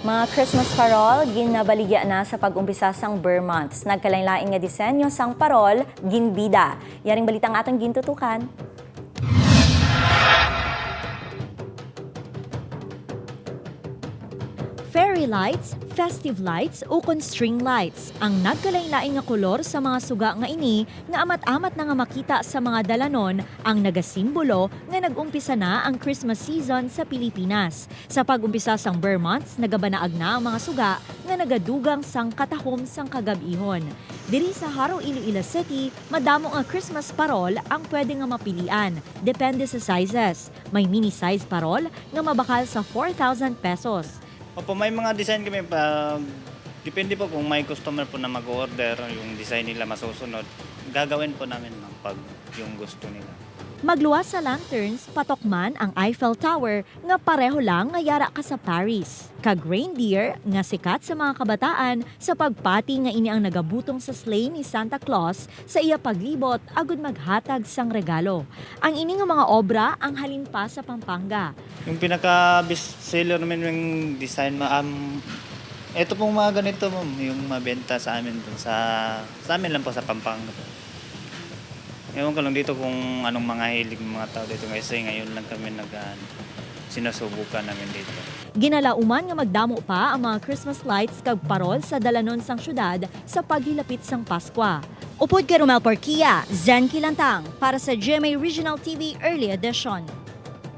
Mga Christmas parol, ginabaligya na sa pag-umpisa sang Burr Months. Nagkalain-lain nga disenyo sang parol, ginbida. Yaring balitang atong gintutukan. Fairy lights, festive lights o string lights ang nagkalain-lain nga kolor sa mga suga nga ini nga amat-amat na nga makita sa mga dalanon ang nagasimbolo nga nag-umpisa na ang Christmas season sa Pilipinas. Sa pag-umpisa sang Burr Months, nagabanaag na ang mga suga nga nagadugang sang katahom sang kagabihon. Diri sa Haro, Iloilo City, madamo nga Christmas parol ang pwede nga mapilian. Depende sa sizes. May mini size parol nga mabakal sa 4,000 pesos. Opo, may mga design kami pa. Depende po kung may customer po na mag-order, yung design nila masusunod. Gagawin po namin pag yung gusto nila. Magluwas sa lanterns, patok man ang Eiffel Tower nga pareho lang nga yara ka sa Paris. Kag reindeer nga sikat sa mga kabataan sa pagpati nga ini ang nagabutong sa sleigh ni Santa Claus sa iya paglibot agud maghatag sang regalo. Ang ini nga mga obra ang halin pa sa Pampanga. Yung pinaka-best seller namin yung design, ito pong mga ganito, ma'am, yung mabenta sa amin dun sa amin lang po sa Pampanga. Ewan ko lang dito kung anong mga hilig ng mga tao dito kasi ngayon lang kami sinusubukan namin dito. Ginalauman nga magdamo pa ang mga Christmas lights kag parol sa dalanon sang syudad sa paghilapit sang Paskwa. Upod ka Romel Porquia, Zen Kilantang para sa GMA Regional TV Early Edition.